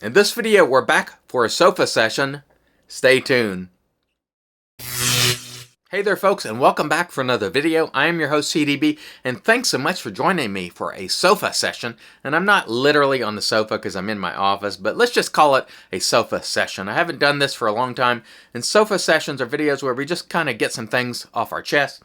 In this video, we're back for a sofa session. Stay tuned. Hey there folks, and welcome back for another video. I am your host CDB, and thanks so much for joining me for a sofa session. And I'm not literally on the sofa because I'm in my office, but let's just call it a sofa session. I haven't done this for a long time, and sofa sessions are videos where we just kind of get some things off our chest.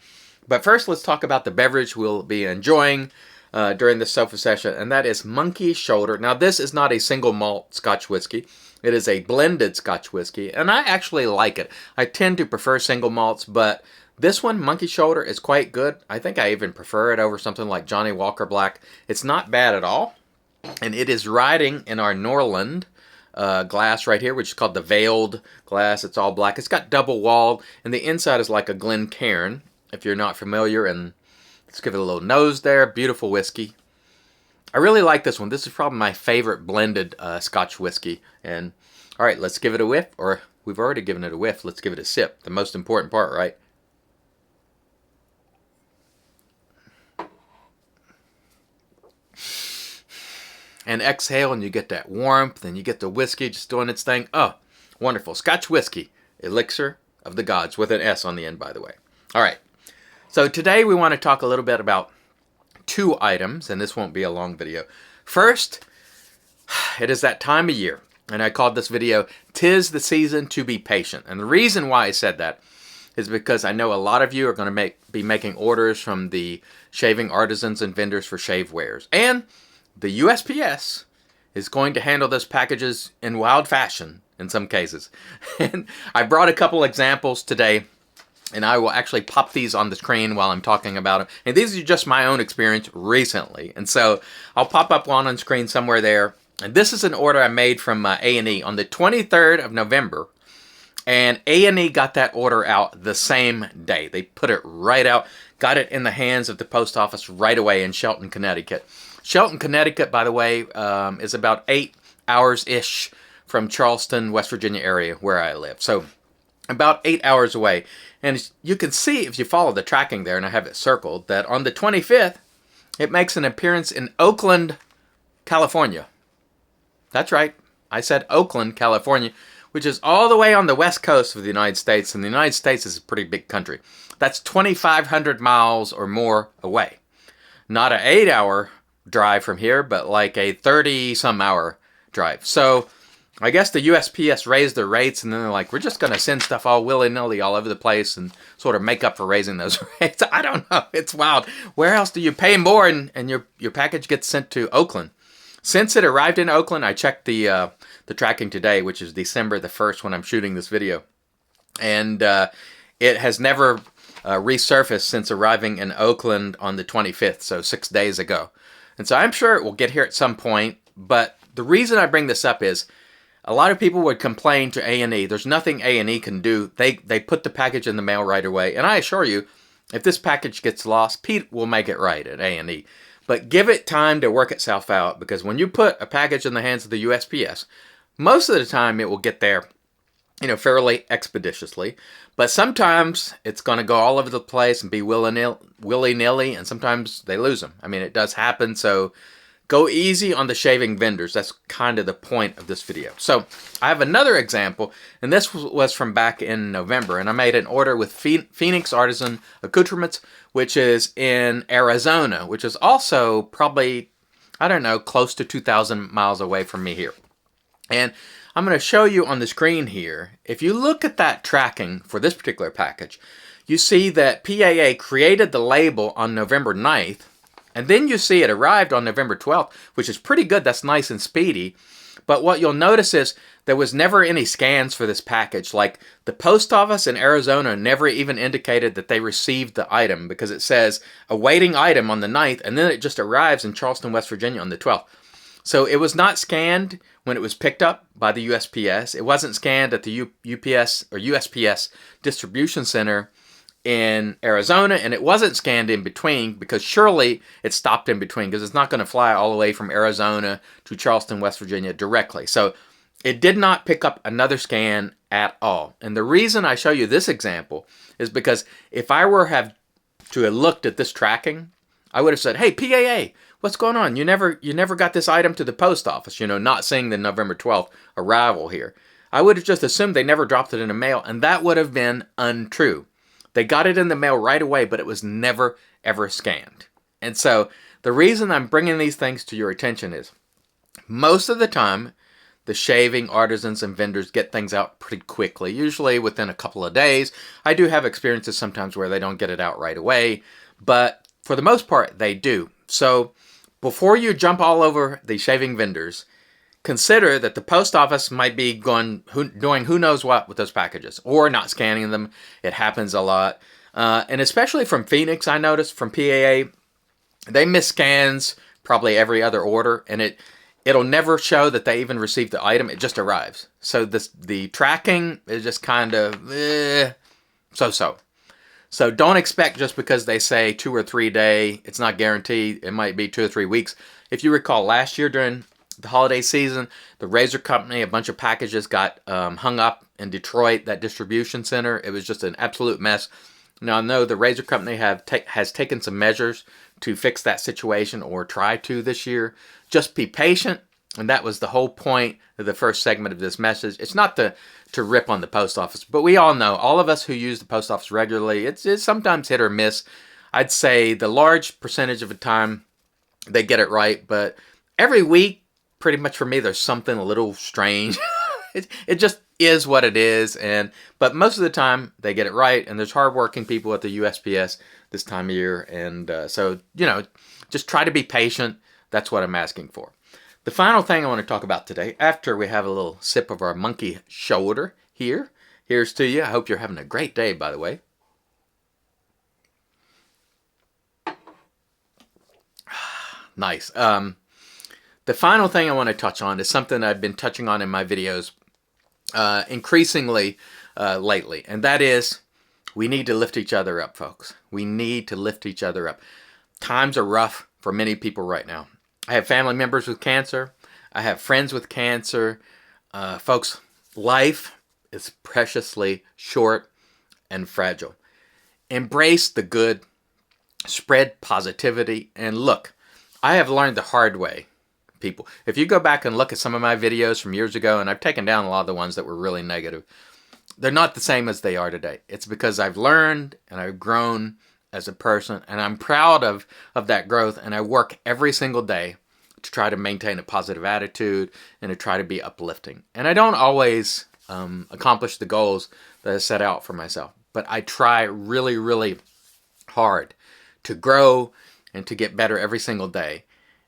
But first, let's talk about the beverage we'll be enjoying during this sofa session, and that is Monkey Shoulder. Now, this is not a single malt Scotch whiskey. It is a blended Scotch whiskey, and I actually like it. I tend to prefer single malts, but this one, Monkey Shoulder, is quite good. I think I even prefer it over something like Johnny Walker Black. It's not bad at all, and it is riding in our Norland glass right here, which is called the Veiled glass. It's all black. It's got double walled, and the inside is like a Glencairn, if you're not familiar. And let's give it a little nose there. Beautiful whiskey. I really like this one. This is probably my favorite blended Scotch whiskey. And all right, let's give it a whiff. Or we've already given it a whiff. Let's give it a sip. The most important part, right? And exhale, and you get that warmth, and you get the whiskey just doing its thing. Oh, wonderful. Scotch whiskey, elixir of the gods, with an S on the end, by the way. All right. So today we want to talk a little bit about two items, and this won't be a long video. First, it is that time of year, and I called this video, "'Tis the Season to Be Patient." And the reason why I said that is because I know a lot of you are going to be making orders from the shaving artisans and vendors for shave wares. And the USPS is going to handle those packages in wild fashion in some cases. And I brought a couple examples today, and I will actually pop these on the screen while I'm talking about them. And these are just my own experience recently. And so I'll pop up one on screen somewhere there. And this is an order I made from A&E on the 23rd of November. And A&E got that order out the same day. They put it right out, got it in the hands of the post office right away in Shelton, Connecticut. Shelton, Connecticut, by the way, is about 8 hours-ish from Charleston, West Virginia area where I live. So about 8 hours away. And you can see, if you follow the tracking there, and I have it circled, that on the 25th, it makes an appearance in Oakland, California. That's right. I said Oakland, California, which is all the way on the west coast of the United States. And the United States is a pretty big country. That's 2,500 miles or more away. Not an 8-hour drive from here, but like a 30-some-hour drive. So I guess the USPS raised their rates, and then they're like, we're just going to send stuff all willy-nilly all over the place and sort of make up for raising those rates. I don't know. It's wild. Where else do you pay more and your package gets sent to Oakland? Since it arrived in Oakland, I checked the tracking today, which is December the 1st when I'm shooting this video. And it has never resurfaced since arriving in Oakland on the 25th, so 6 days ago. And so I'm sure it will get here at some point. But the reason I bring this up is a lot of people would complain to A&E. There's nothing A&E can do. They put the package in the mail right away. And I assure you, if this package gets lost, Pete will make it right at A&E. But give it time to work itself out, because when you put a package in the hands of the USPS, most of the time it will get there, fairly expeditiously. But sometimes it's going to go all over the place and be willy-nilly, and sometimes they lose them. I mean, it does happen, so go easy on the shaving vendors. That's kind of the point of this video. So I have another example, and this was from back in November, and I made an order with Phoenix Artisan Accoutrements, which is in Arizona, which is also probably, I don't know, close to 2,000 miles away from me here. And I'm going to show you on the screen here, if you look at that tracking for this particular package, you see that PAA created the label on November 9th, and then you see it arrived on November 12th, which is pretty good. That's nice and speedy. But what you'll notice is there was never any scans for this package. Like, the post office in Arizona never even indicated that they received the item, because it says awaiting item on the 9th, and then it just arrives in Charleston, West Virginia on the 12th. So it was not scanned when it was picked up by the USPS. It wasn't scanned at the UPS or USPS distribution center in Arizona, and it wasn't scanned in between, because surely it stopped in between, because it's not going to fly all the way from Arizona to Charleston, West Virginia directly. So it did not pick up another scan at all. And the reason I show you this example is because if I were to have looked at this tracking, I would have said, hey, PAA, what's going on? You never got this item to the post office, not seeing the November 12th arrival here. I would have just assumed they never dropped it in the mail, and that would have been untrue. They got it in the mail right away, but it was never, ever scanned. And so the reason I'm bringing these things to your attention is most of the time, the shaving artisans and vendors get things out pretty quickly, usually within a couple of days. I do have experiences sometimes where they don't get it out right away, but for the most part, they do. So before you jump all over the shaving vendors, consider that the post office might be doing who knows what with those packages, or not scanning them. It happens a lot. And especially from Phoenix, I noticed, from PAA, they miss scans probably every other order, and it'll never show that they even received the item. It just arrives. So the tracking is just kind of so-so. So don't expect just because they say 2 or 3 day, it's not guaranteed. It might be 2 or 3 weeks. If you recall, last year during the holiday season, the razor company, a bunch of packages got hung up in Detroit, that distribution center. It was just an absolute mess. Now, I know the razor company has taken some measures to fix that situation, or try to this year. Just be patient, and that was the whole point of the first segment of this message. It's not to rip on the post office, but we all know, all of us who use the post office regularly, it's sometimes hit or miss. I'd say the large percentage of the time they get it right, but every week, pretty much for me, there's something a little strange. It just is what it is, but most of the time they get it right, and there's hardworking people at the USPS this time of year, and so just try to be patient. That's what I'm asking for. The final thing I want to talk about today, after we have a little sip of our monkey shoulder here's to you. I hope you're having a great day, by the way. Nice. The final thing I want to touch on is something I've been touching on in my videos increasingly lately, and that is we need to lift each other up, folks. We need to lift each other up. Times are rough for many people right now. I have family members with cancer. I have friends with cancer. Folks, life is preciously short and fragile. Embrace the good, spread positivity, and look, I have learned the hard way, people. If you go back and look at some of my videos from years ago, and I've taken down a lot of the ones that were really negative, they're not the same as they are today. It's because I've learned and I've grown as a person, and I'm proud of that growth, and I work every single day to try to maintain a positive attitude and to try to be uplifting. And I don't always accomplish the goals that I set out for myself, but I try really, really hard to grow and to get better every single day.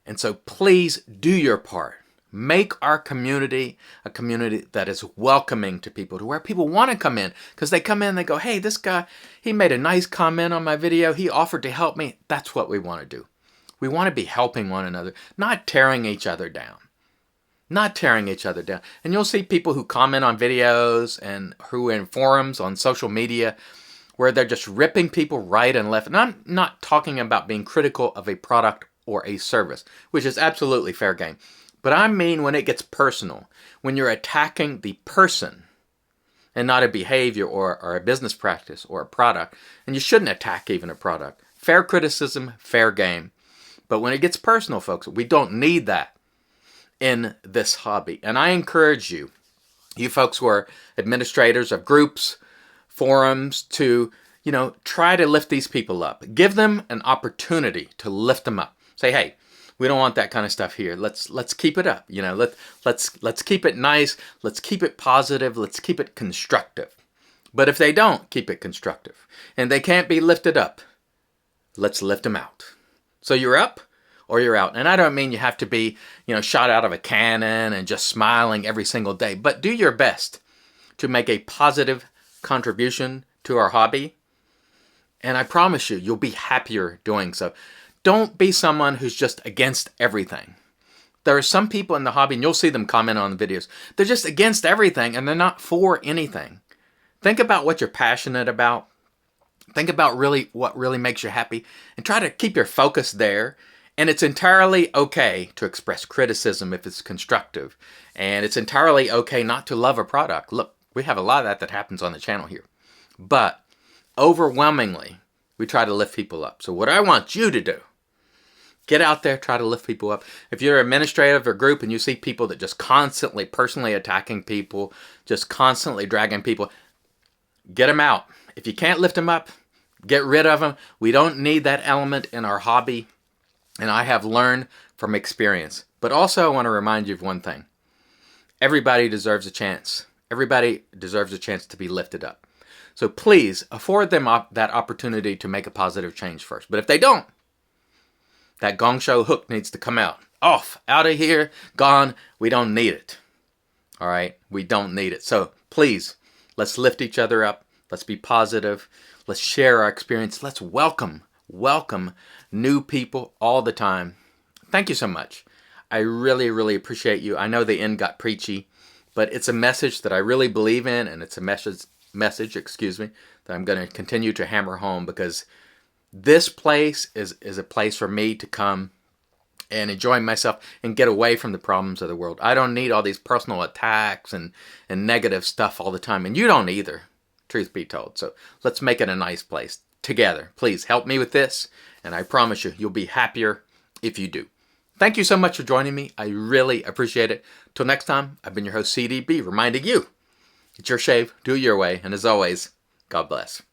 And so please do your part. Make our community a community that is welcoming to people, to where people want to come in, because they come in and they go, hey, this guy, he made a nice comment on my video. He offered to help me. That's what we want to do. We want to be helping one another, not tearing each other down. Not tearing each other down. And you'll see people who comment on videos and who are in forums on social media where they're just ripping people right and left. And I'm not talking about being critical of a product or a service, which is absolutely fair game. But I mean when it gets personal, when you're attacking the person and not a behavior or a business practice or a product. And you shouldn't attack even a product. Fair criticism, fair game. But when it gets personal, folks, we don't need that in this hobby. And I encourage you folks who are administrators of groups, forums, to, try to lift these people up. Give them an opportunity to lift them up. Say, hey, we don't want that kind of stuff here. Let's keep it up. Let's keep it nice. Let's keep it positive. Let's keep it constructive. But if they don't keep it constructive and they can't be lifted up, let's lift them out. So you're up or you're out. And I don't mean you have to be, shot out of a cannon and just smiling every single day, but do your best to make a positive contribution to our hobby. And I promise you, you'll be happier doing so. Don't be someone who's just against everything. There are some people in the hobby, and you'll see them comment on the videos, they're just against everything and they're not for anything. Think about what you're passionate about. Think about what really makes you happy, and try to keep your focus there. And it's entirely okay to express criticism if it's constructive. And it's entirely okay not to love a product. Look, we have a lot of that happens on the channel here. But overwhelmingly, we try to lift people up. So what I want you to do Get out there, try to lift people up. If you're an administrator of a group and you see people that just constantly personally attacking people, just constantly dragging people, get them out. If you can't lift them up, get rid of them. We don't need that element in our hobby. And I have learned from experience. But also I want to remind you of one thing. Everybody deserves a chance. Everybody deserves a chance to be lifted up. So please afford them that opportunity to make a positive change first. But if they don't, that gong show hook needs to come out. Off, out of here, gone. We don't need it. All right? We don't need it. So please, let's lift each other up. Let's be positive. Let's share our experience. Let's welcome new people all the time. Thank you so much. I really, really appreciate you. I know the end got preachy, but it's a message that I really believe in, and it's a message, that I'm going to continue to hammer home, because this place is a place for me to come and enjoy myself and get away from the problems of the world. I don't need all these personal attacks and negative stuff all the time, and you don't either, truth be told. So let's make it a nice place together. Please help me with this, and I promise you, you'll be happier if you do. Thank you so much for joining me. I really appreciate it. Till next time, I've been your host, CDB, reminding you, it's your shave, do it your way, and as always, God bless.